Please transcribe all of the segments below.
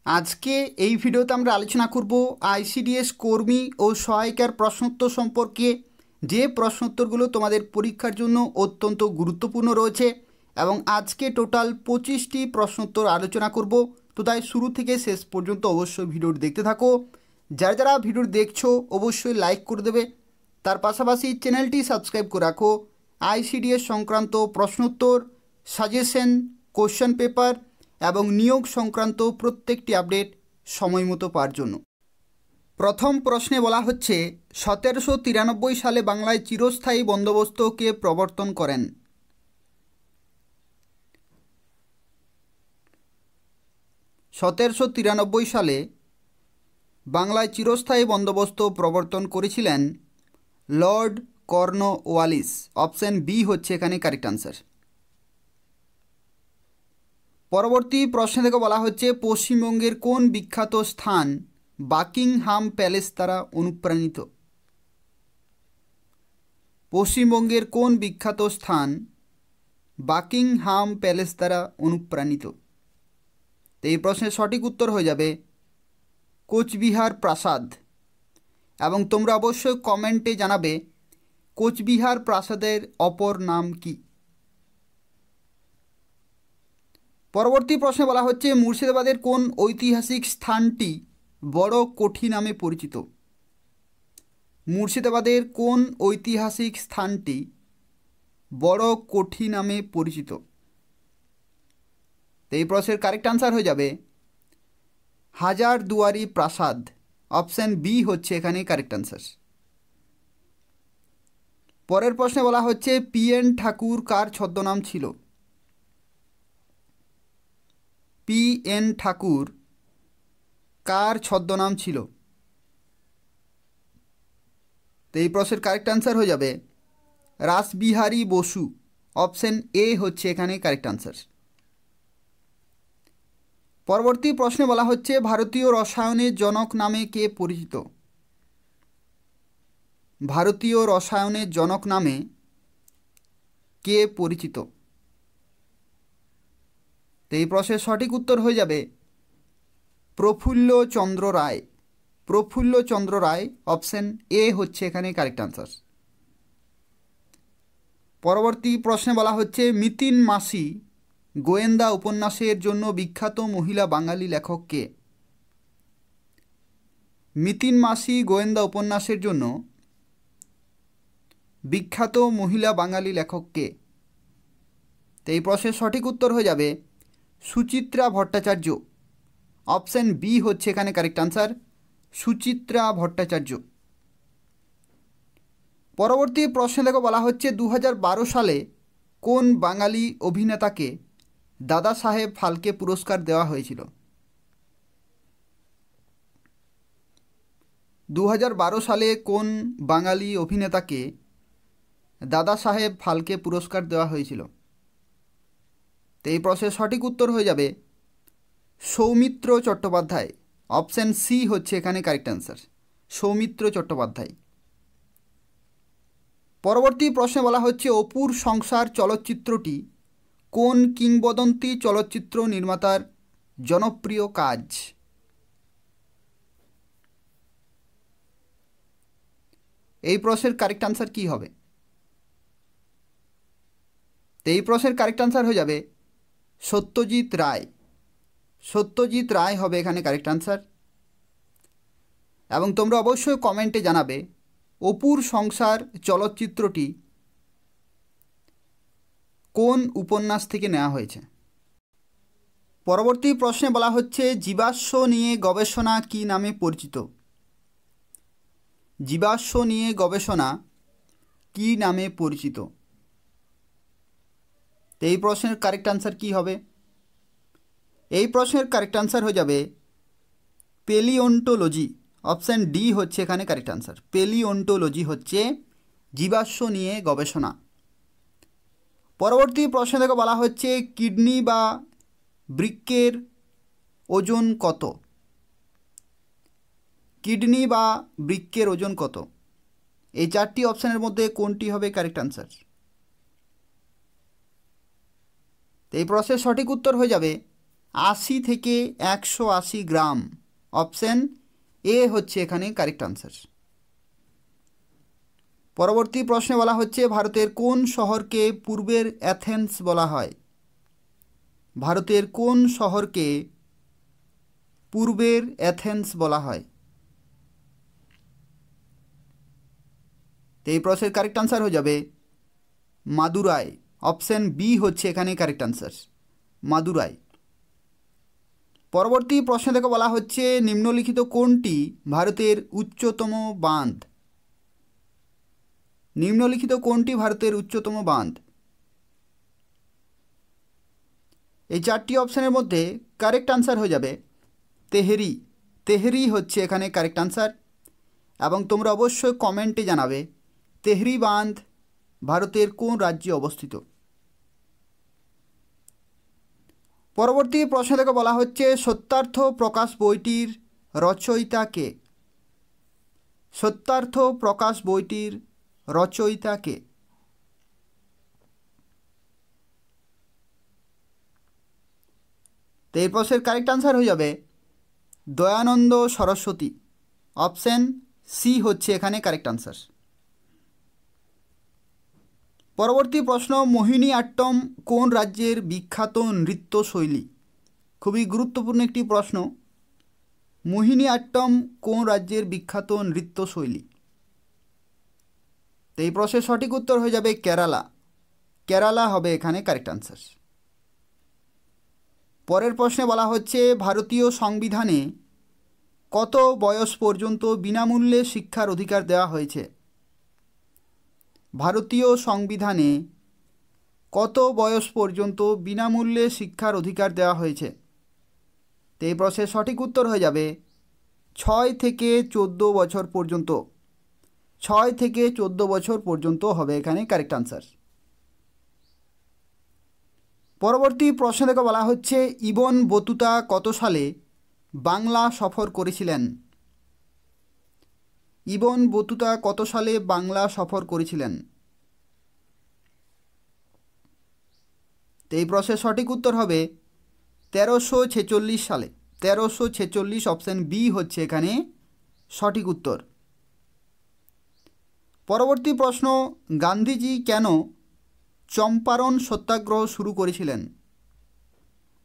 আজকে এই ভিডিওতে আমরা আলোচনা করব আইসিডিএস কর্মী ও সহায়িকার প্রশ্নোত্তর সম্পর্কে। যে প্রশ্নোত্তরগুলো তোমাদের পরীক্ষার জন্য অত্যন্ত গুরুত্বপূর্ণ রয়েছে এবং আজকে টোটাল 25টি প্রশ্নোত্তর আলোচনা করব। তো তাই শুরু থেকে শেষ পর্যন্ত অবশ্যই ভিডিওটি দেখতে থাকো। যারা যারা ভিডিও দেখছো অবশ্যই লাইক করে দেবে, তার পাশাপাশি চ্যানেলটি সাবস্ক্রাইব করে রাখো। আইসিডিএস সংক্রান্ত প্রশ্নোত্তর, সাজেশন, কোশ্চেন পেপার এবং নিয়োগ সংক্রান্ত প্রত্যেকটি আপডেট সময় মতো পাওয়ার জন্য। প্রথম প্রশ্নে বলা হচ্ছে 1793 সালে বাংলায় চিরস্থায়ী বন্দোবস্ত কে প্রবর্তন করেন? 1793 সালে বাংলায় চিরস্থায়ী বন্দোবস্ত প্রবর্তন করেছিলেন লর্ড কর্নওয়ালিস। অপশন বি হচ্ছে এখানে কারেক্ট আনসার। পরবর্তী প্রশ্ন থেকে বলা হচ্ছে পশ্চিমবঙ্গের কোন বিখ্যাত স্থান বাকিংহাম প্যালেস দ্বারা অনুপ্রাণিত? পশ্চিমবঙ্গের কোন বিখ্যাত স্থান বাকিংহাম প্যালেস দ্বারা অনুপ্রাণিত? তো এই প্রশ্নের সঠিক উত্তর হয়ে যাবে কোচবিহার প্রাসাদ। এবং তোমরা অবশ্যই কমেন্টে জানাবে কোচবিহার প্রাসাদের অপর নাম কি। পরবর্তী প্রশ্নে বলা হচ্ছে মুর্শিদাবাদের কোন ঐতিহাসিক স্থানটি বড় কোঠি নামে পরিচিত? মুর্শিদাবাদের কোন ঐতিহাসিক স্থানটি বড় কোঠি নামে পরিচিত? তো এই প্রশ্নের কারেক্ট আনসার হয়ে যাবে হাজারদুয়ারি প্রাসাদ। অপশন বি হচ্ছে এখানে কারেক্ট আনসার। পরের প্রশ্নে বলা হচ্ছে পি.এন. ঠাকুর কার ছদ্মনাম ছিল? পি.এন. ঠাকুর কার ছদ্মনাম ছিল? তো এই প্রশ্নের কারেক্ট আনসার হয়ে যাবে রাসবিহারী বসু। অপশন এ হচ্ছে এখানে কারেক্ট আনসার। পরবর্তী প্রশ্নে বলা হচ্ছে ভারতীয় রসায়নের জনক নামে কে পরিচিত? ভারতীয় রসায়নের জনক নামে কে পরিচিত? তো এই প্রশ্নের সঠিক উত্তর হয়ে যাবে প্রফুল্লচন্দ্র রায়। প্রফুল্লচন্দ্র রায়। অপশন এ হচ্ছে এখানে কারেক্ট আনসার। পরবর্তী প্রশ্নে বলা হচ্ছে মিতিন মাসি গোয়েন্দা উপন্যাসের জন্য বিখ্যাত মহিলা বাঙালি লেখক কে? মিতিন মাসি গোয়েন্দা উপন্যাসের জন্য বিখ্যাত মহিলা বাঙালি লেখক কে? তো এই প্রশ্নের সঠিক উত্তর হয়ে যাবে সুচিত্রা ভট্টাচার্য। অপশন বি হচ্ছে এখানে কারেক্ট আনসার, সুচিত্রা ভট্টাচার্য। পরবর্তী প্রশ্ন দেখো বলা হচ্ছে 2012 সালে কোন বাঙালি অভিনেতাকে দাদা সাহেব ফালকে পুরস্কার দেওয়া হয়েছিল? 2012 সালে কোন বাঙালি অভিনেতাকে দাদা সাহেব ফালকে পুরস্কার দেওয়া হয়েছিল? তো এই প্রশ্নের সঠিক উত্তর হয়ে যাবে সৌমিত্র চট্টোপাধ্যায়। অপশন সি হচ্ছে এখানে কারেক্ট আনসার, সৌমিত্র চট্টোপাধ্যায়। পরবর্তী প্রশ্নে বলা হচ্ছে অপুর সংসার চলচ্চিত্রটি কোন কিংবদন্তি চলচ্চিত্র নির্মাতার জনপ্রিয় কাজ? এই প্রশ্নের কারেক্ট আনসার কি হবে? তো এই প্রশ্নের কারেক্ট আনসার হয়ে যাবে সত্যজিৎ রায়। সত্যজিৎ রায় হবে এখানে কারেক্ট আনসার। এবং তোমরা অবশ্যই কমেন্টে জানাবে অপুর সংসার চলচ্চিত্রটি কোন উপন্যাস থেকে নেওয়া হয়েছে। পরবর্তী প্রশ্নে বলা হচ্ছে জীবাশ্ম নিয়ে গবেষণা কী নামে পরিচিত? জীবাশ্ম নিয়ে গবেষণা কী নামে পরিচিত? তো এই প্রশ্নের কারেক্ট আনসার কী হবে? এই প্রশ্নের কারেক্ট আনসার হয়ে যাবে পেলিওন্টোলজি। অপশান ডি হচ্ছে এখানে কারেক্ট আনসার, পেলিওন্টোলজি হচ্ছে জীবাশ্ম নিয়ে গবেষণা। পরবর্তী প্রশ্ন থেকে বলা হচ্ছে কিডনি বা বৃক্কের ওজন কত? কিডনি বা বৃক্কের ওজন কত? এই চারটি অপশানের মধ্যে কোনটি হবে কারেক্ট আনসার? এই প্রশ্নের সঠিক উত্তর হয়ে যাবে 80 থেকে 180 গ্রাম। অপশন এ হচ্ছে এখানে কারেক্ট আনসার। পরবর্তী প্রশ্নে বলা হচ্ছে ভারতের কোন শহরকে পূর্বের অ্যাথেন্স বলা হয়? ভারতের কোন শহরকে পূর্বের অ্যাথেন্স বলা হয়? তো এই প্রশ্নের কারেক্ট আনসার হয়ে যাবে মাদুরাই। অপশন বি হচ্ছে এখানে কারেক্ট আনসার, মাদুরাই। পরবর্তী প্রশ্ন থেকে বলা হচ্ছে নিম্নলিখিত কোনটি ভারতের উচ্চতম বাঁধ? নিম্নলিখিত কোনটি ভারতের উচ্চতম বাঁধ? এই চারটি অপশনের মধ্যে কারেক্ট আনসার হয়ে যাবে তেহরি। তেহরি হচ্ছে এখানে কারেক্ট আনসার। এবং তোমরা অবশ্যই কমেন্টে জানাবে তেহরি বাঁধ ভারতের কোন রাজ্যে অবস্থিত। পরবর্তী প্রশ্ন থেকে বলা হচ্ছে সত্যার্থ প্রকাশ বইটির রচয়িতা কে? সত্যার্থ প্রকাশ বইটির রচয়িতা কে? তো এই প্রশ্নের কারেক্ট আনসার হয়ে যাবে দয়ানন্দ সরস্বতী। অপশন সি হচ্ছে এখানে কারেক্ট আনসার। পরবর্তী প্রশ্ন মোহিনী আট্টম কোন রাজ্যের বিখ্যাত নৃত্যশৈলী? খুবই গুরুত্বপূর্ণ একটি প্রশ্ন। মোহিনী আট্টম কোন রাজ্যের বিখ্যাত নৃত্যশৈলী? তো এই প্রশ্নের সঠিক উত্তর হয়ে যাবে কেরালা। কেরালা হবে এখানে কারেক্ট আনসার। পরের প্রশ্নে বলা হচ্ছে ভারতীয় সংবিধানে কত বয়স পর্যন্ত বিনামূল্যে শিক্ষার অধিকার দেওয়া হয়েছে? ভারতীয় সংবিধানে কত বয়স পর্যন্ত বিনামূল্যে শিক্ষার অধিকার দেওয়া হয়েছে? তো এই প্রশ্নের সঠিক উত্তর হয়ে যাবে 6 থেকে 14 বছর পর্যন্ত। 6 থেকে 14 বছর পর্যন্ত হবে এখানে কারেক্ট আনসার। পরবর্তী প্রশ্ন থেকে বলা হচ্ছে ইবন বতুতা কত সালে বাংলা সফর করেছিলেন? ইবন বতুতা কত সালে বাংলা সফর করেছিলেন? তো এই প্রশ্নের সঠিক উত্তর হবে 1346 সালে। 1346 অপশন বি হচ্ছে এখানে সঠিক উত্তর। পরবর্তী প্রশ্ন গান্ধীজি কেন চম্পারণ সত্যাগ্রহ শুরু করেছিলেন?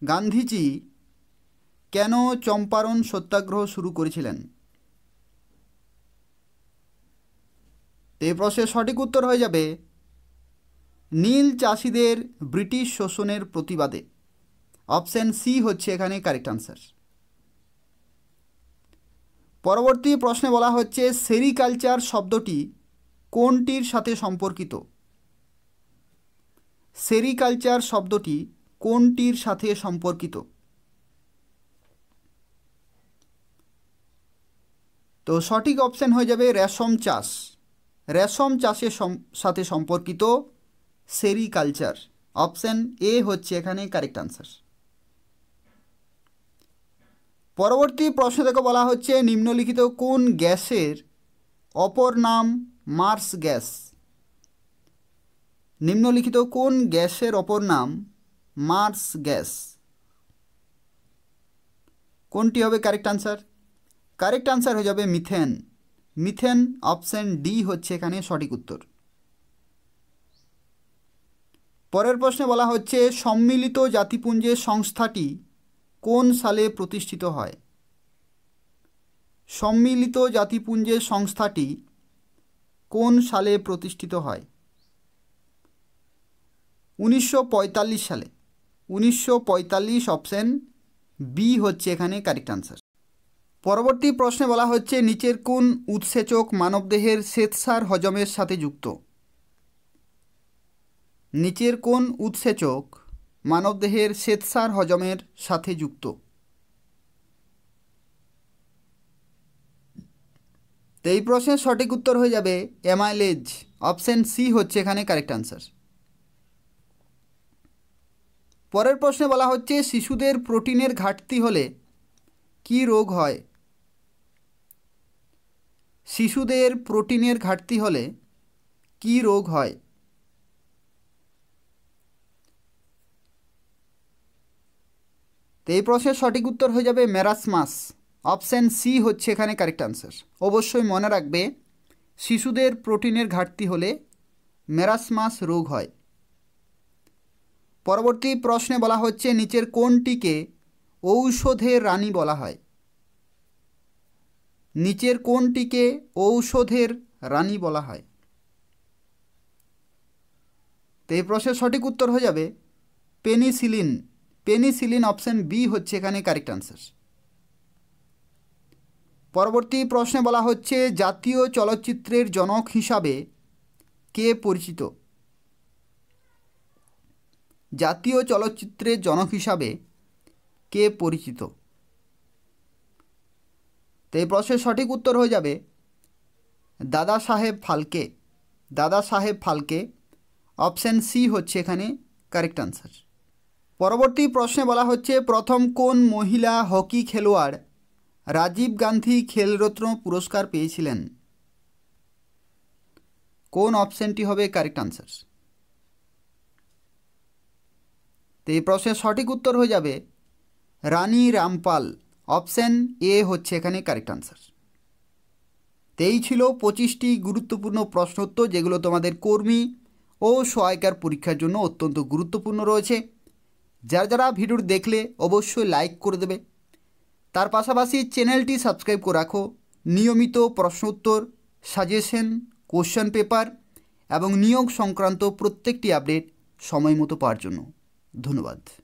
গান্ধীজি কেন চম্পারণ সত্যাগ্রহ শুরু করেছিলেন? এই প্রশ্নের সঠিক উত্তর হয়ে যাবে নীল চাষিদের ব্রিটিশ শোষণের প্রতিবাদে। অপশন সি হচ্ছে এখানে কারেক্ট আনসার। পরবর্তী প্রশ্নে বলা হচ্ছে সেরিকালচার শব্দটি কোনটির সাথে সম্পর্কিত? সেরিকালচার শব্দটি কোনটির সাথে সম্পর্কিত? তো সঠিক অপশন হয়ে যাবে রেশম চাষ। রেশম চাষের সাথে সম্পর্কিত সেরিকালচার। অপশন এ হচ্ছে এখানে কারেক্ট আনসার। পরবর্তী প্রশ্ন থেকে বলা হচ্ছে নিম্নলিখিত কোন গ্যাসের অপর নাম মার্স গ্যাস? নিম্নলিখিত কোন গ্যাসের অপর নাম মার্স গ্যাস? কোনটি হবে কারেক্ট আনসার? কারেক্ট আনসার হয়ে যাবে মিথেন। মিথেন অপশন ডি হচ্ছে এখানে সঠিক উত্তর। পরের প্রশ্নে বলা হচ্ছে সম্মিলিত জাতিপুঞ্জের সংস্থাটি কোন সালে প্রতিষ্ঠিত হয়? সম্মিলিত জাতিপুঞ্জের সংস্থাটি কোন সালে প্রতিষ্ঠিত হয়? 1945 সালে। 1945 অপশন বি হচ্ছে এখানে কারেক্ট আনসার। পরবর্তী প্রশ্নে বলা হচ্ছে নিচের কোন উৎসেচক মানবদেহের শ্বেতসার হজমের সাথে যুক্ত? নিচের কোন উৎসেচক মানবদেহের শ্বেতসার হজমের সাথে যুক্ত? তো এই প্রশ্নের সঠিক উত্তর হয়ে যাবে অ্যামাইলেজ। অপশন সি হচ্ছে এখানে কারেক্ট আনসার। পরের প্রশ্নে বলা হচ্ছে শিশুদের প্রোটিনের ঘাটতি হলে কি রোগ হয়? শিশুদের প্রোটিনের ঘাটতি হলে কি রোগ হয়? তো এই প্রশ্নের সঠিক উত্তর হয়ে যাবে মেরাসমাস। অপশান সি হচ্ছে এখানে কারেক্ট আনসার। অবশ্যই মনে রাখবে, শিশুদের প্রোটিনের ঘাটতি হলে মেরাসমাস রোগ হয়। পরবর্তী প্রশ্নে বলা হচ্ছে নিচের কোনটিকে ঔষধের রানী বলা হয়? নিচের কোনটিকে ঔষধের রানী বলা হয়? তো এই প্রশ্নের সঠিক উত্তর হয়ে যাবে পেনিসিলিন। পেনিসিলিন অপশান বি হচ্ছে এখানে কারেক্ট আনসার। পরবর্তী প্রশ্নে বলা হচ্ছে জাতীয় চলচ্চিত্রের জনক হিসাবে কে পরিচিত? জাতীয় চলচ্চিত্রের জনক হিসাবে কে পরিচিত? তো এই প্রশ্নের সঠিক উত্তর হয়ে যাবে দাদা সাহেব ফালকে। দাদা সাহেব ফালকে অপশান সি হচ্ছে এখানে কারেক্ট আনসার। পরবর্তী প্রশ্নে বলা হচ্ছে প্রথম কোন মহিলা হকি খেলোয়াড় রাজীব গান্ধী খেলরত্ন পুরস্কার পেয়েছিলেন? কোন অপশানটি হবে কারেক্ট আনসার? তো এই প্রশ্নের সঠিক উত্তর হয়ে যাবে রানী রামপাল। অপশান এ হচ্ছে এখানে কারেক্ট আনসার। তো এই ছিল 25টি গুরুত্বপূর্ণ প্রশ্নোত্তর যেগুলো তোমাদের কর্মী ও সহায়িকার পরীক্ষার জন্য অত্যন্ত গুরুত্বপূর্ণ রয়েছে। যারা যারা ভিডিওটি দেখলে অবশ্যই লাইক করে দেবে। তার পাশাপাশি চ্যানেলটি সাবস্ক্রাইব করে রাখো নিয়মিত প্রশ্নোত্তর, সাজেশন, কোশ্চেন পেপার এবং নিয়োগ সংক্রান্ত প্রত্যেকটি আপডেট সময় মতো পাওয়ার জন্য। ধন্যবাদ।